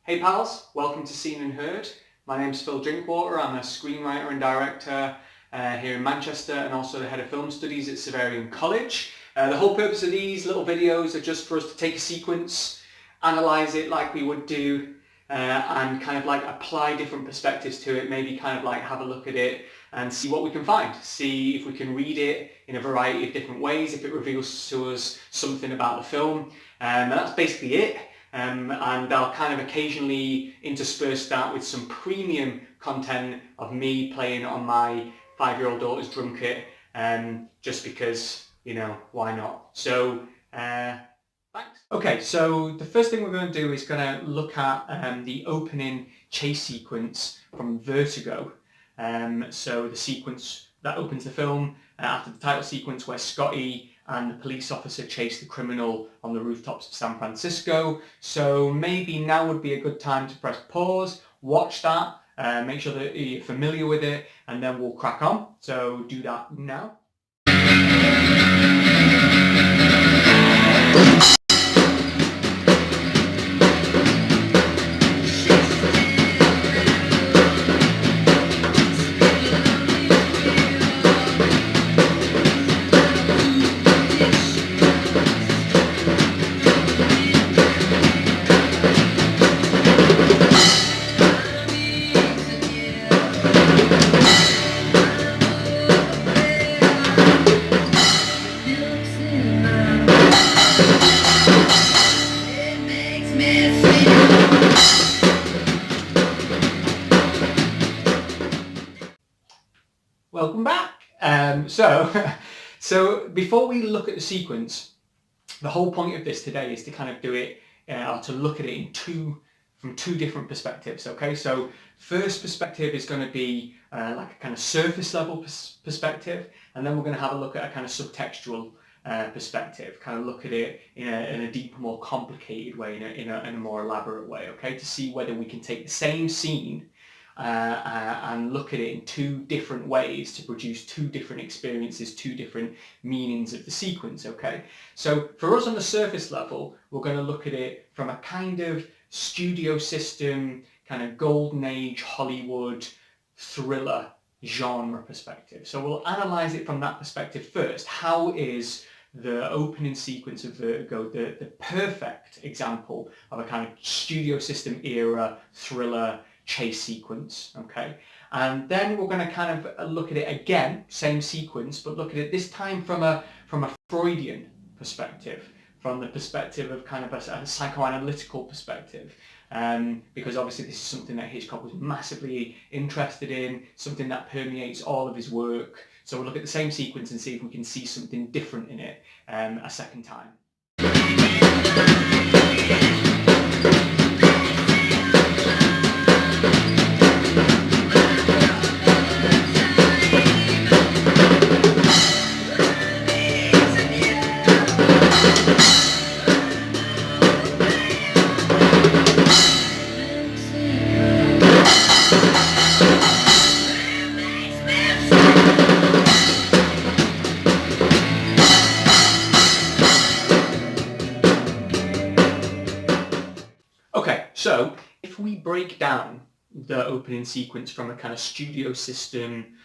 Hey pals, welcome to Seen and Heard. My name's Drinkwater. I'm a screenwriter and director here in Manchester and also the head of film studies at Xaverian College. The whole purpose of these little videos are just for us to take a sequence, analyse it like we would do and kind of like apply different perspectives to it, maybe kind of like have a look at it and see what we can find. See if we can read it in a variety of different ways, if it reveals to us something about the film. And that's basically it. And I'll kind of occasionally intersperse that with some premium content of me playing on my 5-year-old daughter's drum kit, just because, you know, why not? So, thanks. Okay, so the first thing we're going to do is going to look at the opening chase sequence from Vertigo. So the sequence that opens the film after the title sequence where Scotty and the police officer chase the criminal on the rooftops of San Francisco. So maybe now would be a good time to press pause, watch that, make sure that you're familiar with it, and then we'll crack on. So do that now. Welcome back. So before we look at the sequence, the whole point of this today is to kind of do it, to look at it from two different perspectives. Okay, so first perspective is going to be like a kind of surface level perspective, and then we're going to have a look at a kind of subtextual perspective, kind of look at it in a deeper, more complicated way, in a more elaborate way. Okay, to see whether we can take the same scene and look at it in two different ways to produce two different experiences, two different meanings of the sequence. Okay, so for us on the surface level, we're going to look at it from a kind of studio system, kind of golden age Hollywood thriller genre perspective. So we'll analyze it from that perspective first. How is the opening sequence of Vertigo the perfect example of a kind of studio system era thriller chase sequence? Okay, and then we're going to kind of look at it again, same sequence, but look at it this time from a Freudian perspective, from the perspective of kind of a psychoanalytical perspective, because obviously this is something that Hitchcock was massively interested in, something that permeates all of his work. So we'll look at the same sequence and see if we can see something different in it a second time. So if we break down the opening sequence from a kind of studio system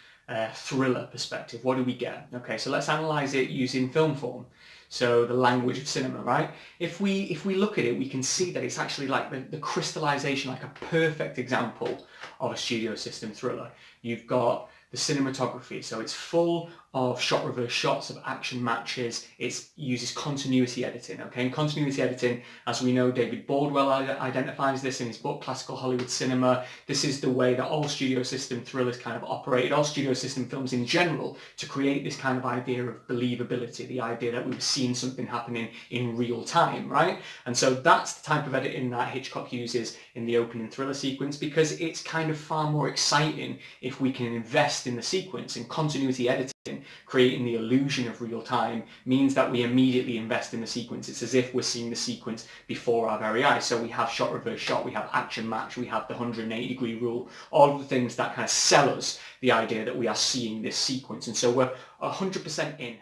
thriller perspective, what do we get? Okay, so let's analyze it using film form, so the language of cinema, right? If we look at it, we can see that it's actually like the crystallization, like a perfect example of a studio system thriller. You've got the cinematography, so it's full of shot reverse shots of action matches. It uses continuity editing, okay? And continuity editing, as we know, David Bordwell identifies this in his book, Classical Hollywood Cinema. This is the way that all studio system thrillers kind of operated, all studio system films in general, to create this kind of idea of believability, the idea that we were seeing something happening in real time, right? And so that's the type of editing that Hitchcock uses in the opening thriller sequence, because it's kind of far more exciting if we can invest in the sequence. And continuity editing, creating the illusion of real time, means that we immediately invest in the sequence. It's as if we're seeing the sequence before our very eyes. So we have shot reverse shot, we have action match, we have the 180-degree rule, all of the things that kind of sell us the idea that we are seeing this sequence. And so we're 100% in.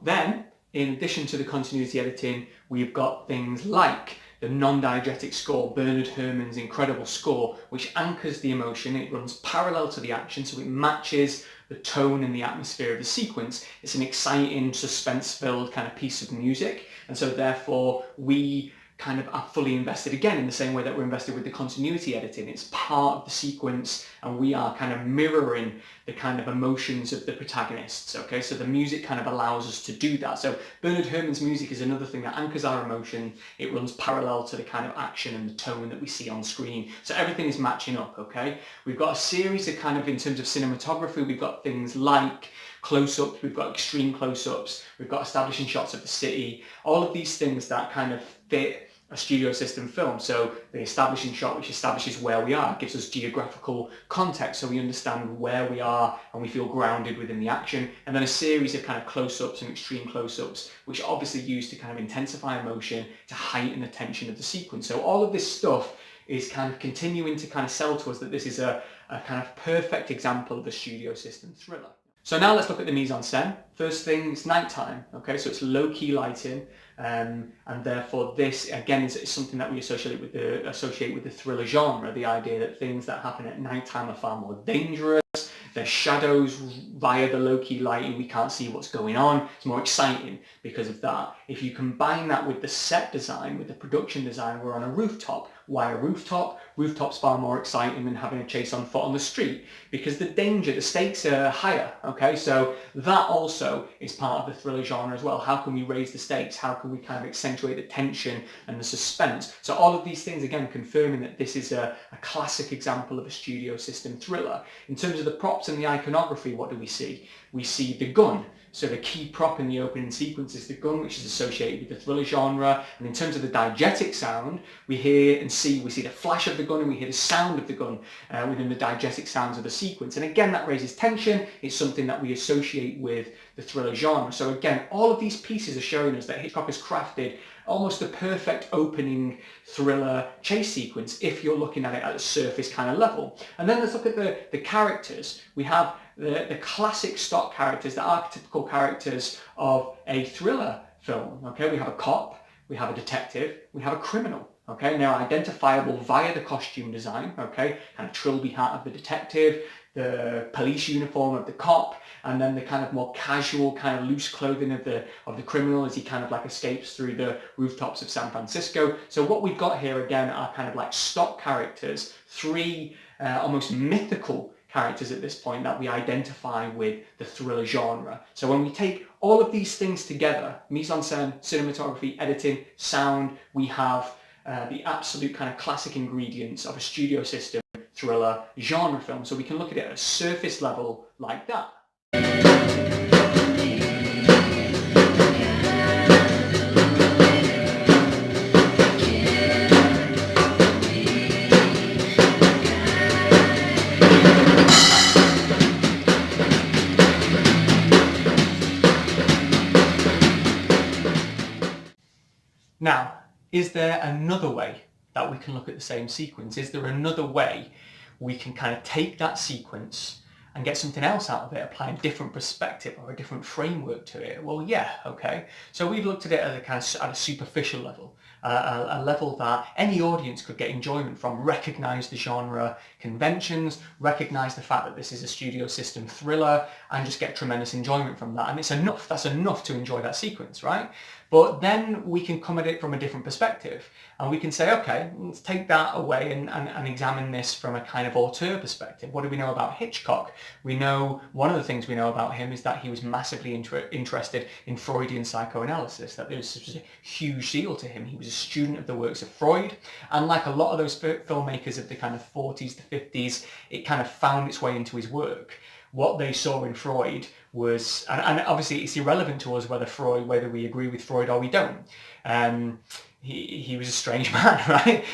Then, in addition to the continuity editing, we've got things like the non-diegetic score, Bernard Herrmann's incredible score, which anchors the emotion. It runs parallel to the action, so it matches the tone and the atmosphere of the sequence. It's an exciting, suspense-filled kind of piece of music, and so therefore we kind of are fully invested again in the same way that we're invested with the continuity editing. It's part of the sequence and we are kind of mirroring the kind of emotions of the protagonists, okay? So the music kind of allows us to do that. So Bernard Herrmann's music is another thing that anchors our emotion. It runs parallel to the kind of action and the tone that we see on screen. So everything is matching up, okay? We've got a series of kind of, in terms of cinematography, we've got things like close-ups, we've got extreme close-ups, we've got establishing shots of the city, all of these things that kind of fit a studio system film. So the establishing shot, which establishes where we are, gives us geographical context so we understand where we are and we feel grounded within the action. And then a series of kind of close-ups and extreme close-ups, which obviously use to kind of intensify emotion, to heighten the tension of the sequence. So all of this stuff is kind of continuing to kind of sell to us that this is a kind of perfect example of a studio system thriller. So now let's look at the mise-en-scène. First thing, it's nighttime, okay? So it's low-key lighting, and therefore this, again, is something that we associate with the thriller genre, the idea that things that happen at nighttime are far more dangerous. There's shadows via the low-key lighting, we can't see what's going on. It's more exciting because of that. If you combine that with the set design, with the production design, we're on a rooftop. Why a rooftop? Rooftop's far more exciting than having a chase on foot on the street because the danger, the stakes are higher, okay? So that also is part of the thriller genre as well. How can we raise the stakes? How can we kind of accentuate the tension and the suspense? So all of these things, again, confirming that this is a classic example of a studio system thriller. In terms of the props and the iconography, what do we see? We see the gun. So the key prop in the opening sequence is the gun, which is associated with the thriller genre. And in terms of the diegetic sound, we see the flash of the gun and we hear the sound of the gun within the diegetic sounds of the sequence. And again, that raises tension. It's something that we associate with the thriller genre. So again, all of these pieces are showing us that Hitchcock has crafted almost the perfect opening thriller chase sequence if you're looking at it at a surface kind of level. And then let's look at the characters. We have the classic stock characters, the archetypical characters of a thriller film. Okay, we have a cop, we have a detective, we have a criminal. Okay, now identifiable via the costume design. Okay, kind of trilby hat of the detective, the police uniform of the cop, and then the kind of more casual, kind of loose clothing of the criminal as he kind of like escapes through the rooftops of San Francisco. So what we've got here again are kind of like stock characters, three almost mythical characters at this point that we identify with the thriller genre. So when we take all of these things together, mise-en-scène, cinematography, editing, sound, we have the absolute kind of classic ingredients of a studio system thriller genre film. So we can look at it at a surface level like that. Now, is there another way that we can look at the same sequence? Is there another way we can kind of take that sequence and get something else out of it, apply a different perspective or a different framework to it? Well, yeah, okay. So we've looked at it at a kind of at a superficial level, a level that any audience could get enjoyment from, recognise the genre conventions, recognise the fact that this is a studio system thriller, and just get tremendous enjoyment from that. And it's enough, that's enough to enjoy that sequence, right? But then we can come at it from a different perspective and we can say, okay, let's take that away and examine this from a kind of auteur perspective. What do we know about Hitchcock? We know, one of the things we know about him is that he was massively interested in Freudian psychoanalysis, that there was a huge deal to him. He was a student of the works of Freud, and like a lot of those filmmakers of the kind of 40s to 50s, it kind of found its way into his work. What they saw in Freud was, and obviously it's irrelevant to us whether we agree with Freud or we don't. He was a strange man, right?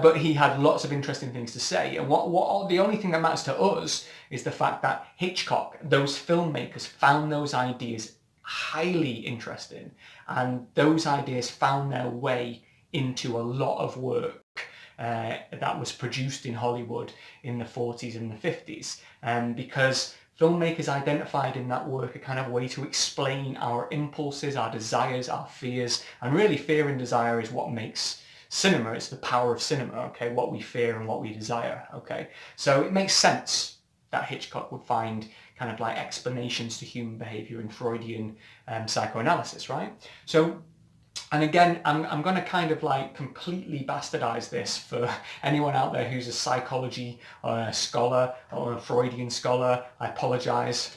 But he had lots of interesting things to say. And what the only thing that matters to us is the fact that Hitchcock, those filmmakers, found those ideas highly interesting, and those ideas found their way into a lot of work that was produced in Hollywood in the 40s and the 50s, because filmmakers identified in that work a kind of way to explain our impulses, our desires, our fears, and really fear and desire is what makes cinema. It's the power of cinema, okay, what we fear and what we desire, okay. So it makes sense that Hitchcock would find kind of like explanations to human behavior in Freudian psychoanalysis, right? So, and again, I'm going to kind of like completely bastardize this for anyone out there who's a psychology scholar or a Freudian scholar. I apologize.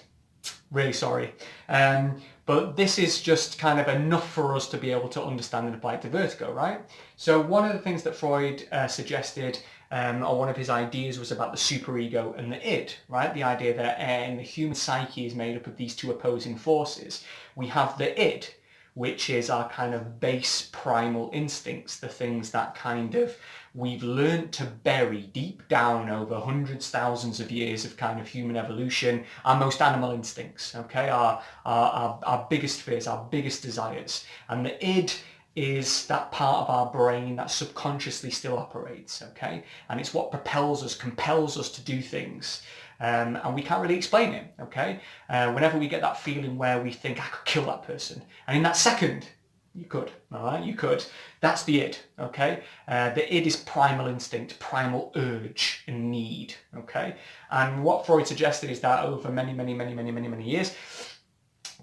Really sorry. But this is just kind of enough for us to be able to understand and apply it to vertigo, right? So one of the things that Freud suggested, or one of his ideas, was about the superego and the id, right? The idea that the human psyche is made up of these two opposing forces. We have the id, which is our kind of base primal instincts, the things that kind of we've learned to bury deep down over hundreds, thousands of years of kind of human evolution, our most animal instincts, okay, our biggest fears, our biggest desires. And the id is that part of our brain that subconsciously still operates, okay? And it's what propels us, compels us to do things. And we can't really explain it, okay? Whenever we get that feeling where we think, I could kill that person, and in that second, you could, all right, you could. That's the id, okay? The id is primal instinct, primal urge and need, okay? And what Freud suggested is that over many years,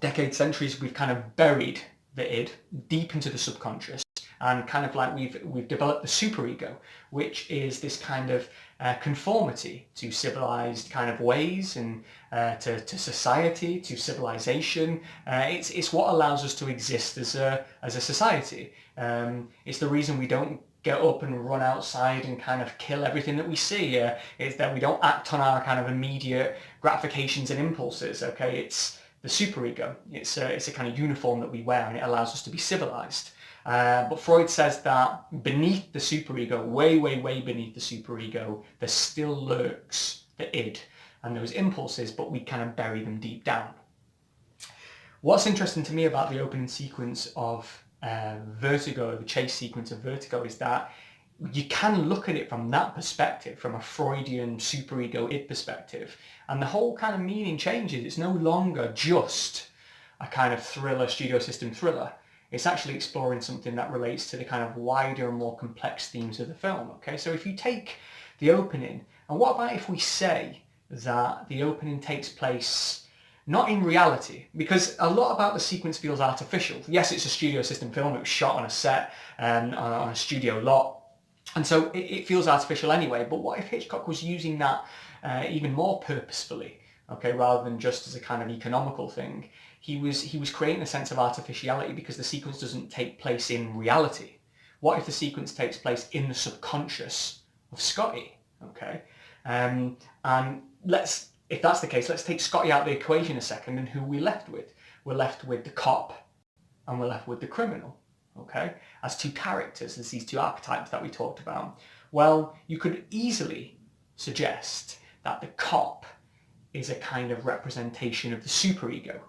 decades, centuries, we've kind of buried the id deep into the subconscious, and kind of like we've developed the superego, which is this kind of conformity to civilized kind of ways and to society, to civilization. It's what allows us to exist as a society. It's the reason we don't get up and run outside and kind of kill everything that we see. It's that we don't act on our kind of immediate gratifications and impulses. Okay, it's the superego. It's a kind of uniform that we wear, and it allows us to be civilized. But Freud says that beneath the superego, way beneath the superego, there still lurks the id and those impulses, but we kind of bury them deep down. What's interesting to me about the opening sequence of Vertigo, the chase sequence of Vertigo, is that you can look at it from that perspective, from a Freudian superego id perspective, and the whole kind of meaning changes. It's no longer just a kind of thriller, studio system thriller. It's actually exploring something that relates to the kind of wider and more complex themes of the film, okay? So if you take the opening, and what about if we say that the opening takes place not in reality, because a lot about the sequence feels artificial. Yes, it's a studio system film, it was shot on a set and on a studio lot, and so it feels artificial anyway. But what if Hitchcock was using that even more purposefully, okay, rather than just as a kind of economical thing? He was creating a sense of artificiality because the sequence doesn't take place in reality. What if the sequence takes place in the subconscious of Scotty, okay? And if that's the case, let's take Scotty out of the equation a second, and who are we left with? We're left with the cop and we're left with the criminal, okay? As two characters, as these two archetypes that we talked about. Well, you could easily suggest that the cop is a kind of representation of the superego.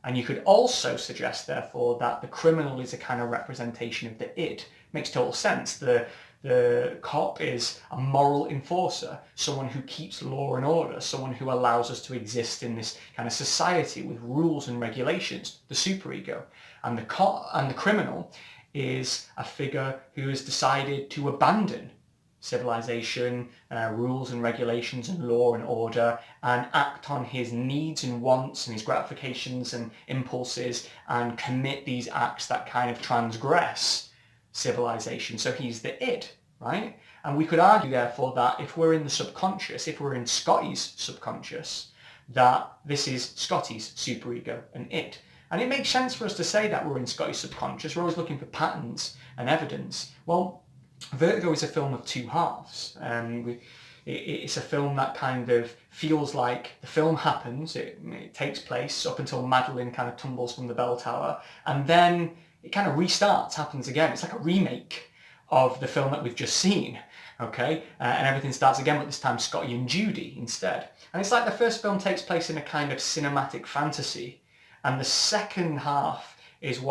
And you could also suggest, therefore, that the criminal is a kind of representation of the id. Makes total sense. The cop is a moral enforcer, someone who keeps law and order, someone who allows us to exist in this kind of society with rules and regulations, the superego. And the criminal is a figure who has decided to abandon civilization, rules and regulations and law and order, and act on his needs and wants and his gratifications and impulses and commit these acts that kind of transgress civilization. So he's the id, right? And we could argue therefore that if we're in the subconscious, if we're in Scotty's subconscious, that this is Scotty's superego and id. And it makes sense for us to say that we're in Scotty's subconscious. We're always looking for patterns and evidence. Well, Vertigo is a film of two halves. It's a film that kind of feels like the film happens, it takes place up until Madeline kind of tumbles from the bell tower, and then it kind of restarts, happens again. It's like a remake of the film that we've just seen, okay? And everything starts again, but this time Scotty and Judy instead. And it's like the first film takes place in a kind of cinematic fantasy, and the second half is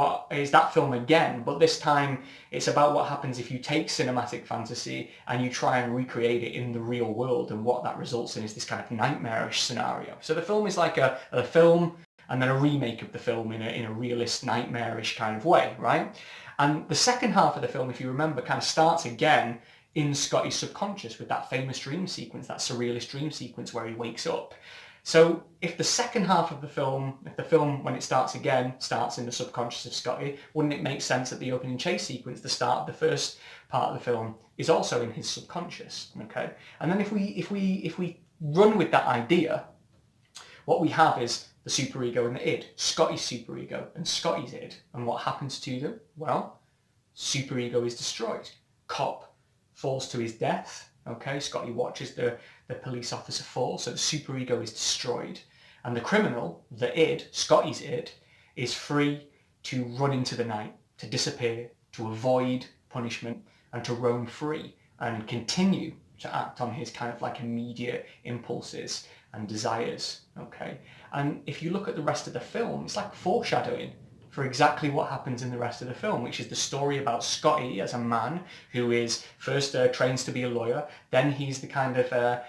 that film again, but this time it's about what happens if you take cinematic fantasy and you try and recreate it in the real world, and what that results in is this kind of nightmarish scenario. So the film is like a film and then a remake of the film in a realist, nightmarish kind of way, right? And the second half of the film, if you remember, kind of starts again in Scotty's subconscious with that famous dream sequence, that surrealist dream sequence where he wakes up. So if the second half of the film, if the film, when it starts again, starts in the subconscious of Scotty, wouldn't it make sense that the opening chase sequence, the start of the first part of the film, is also in his subconscious? Okay, and then if we run with that idea, what we have is the superego and the id, Scotty's superego and Scotty's id. And what happens to them? Well, superego is destroyed. Cop falls to his death. Okay, Scotty watches the police officer fall, so the superego is destroyed. And the criminal, the id, Scotty's id, is free to run into the night, to disappear, to avoid punishment, and to roam free and continue to act on his kind of like immediate impulses and desires. Okay, and if you look at the rest of the film, it's like foreshadowing for exactly what happens in the rest of the film, which is the story about Scotty as a man who is first trains to be a lawyer, then he's the kind of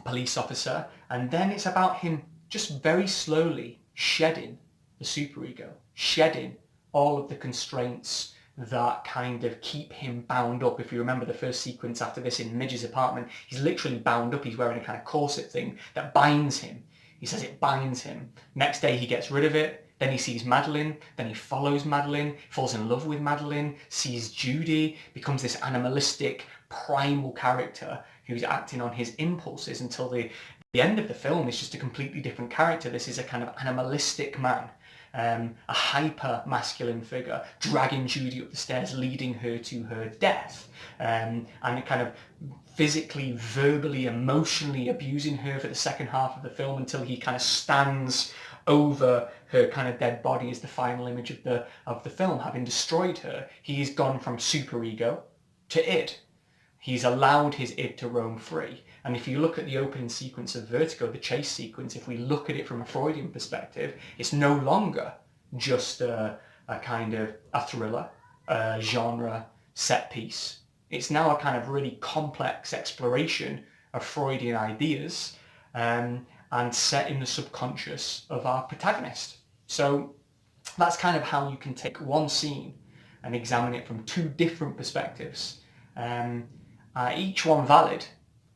police officer, and then it's about him just very slowly shedding the superego, shedding all of the constraints that kind of keep him bound up. If you remember the first sequence after this in Midge's apartment, he's literally bound up. He's wearing a kind of corset thing that binds him. He says it binds him. Next day he gets rid of it. Then he sees Madeline, then he follows Madeline, falls in love with Madeline, sees Judy, becomes this animalistic, primal character who's acting on his impulses until the end of the film is just a completely different character. This is a kind of animalistic man, a hyper-masculine figure, dragging Judy up the stairs, leading her to her death, and kind of physically, verbally, emotionally abusing her for the second half of the film until he kind of stands over her kind of dead body as the final image of the film. Having destroyed her, he's gone from superego to id. He's allowed his id to roam free. And if you look at the opening sequence of Vertigo, the chase sequence, if we look at it from a Freudian perspective, it's no longer just a kind of a thriller, a genre set piece. It's now a kind of really complex exploration of Freudian ideas, and set in the subconscious of our protagonist. So that's kind of how you can take one scene and examine it from two different perspectives, each one valid,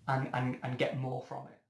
and get more from it.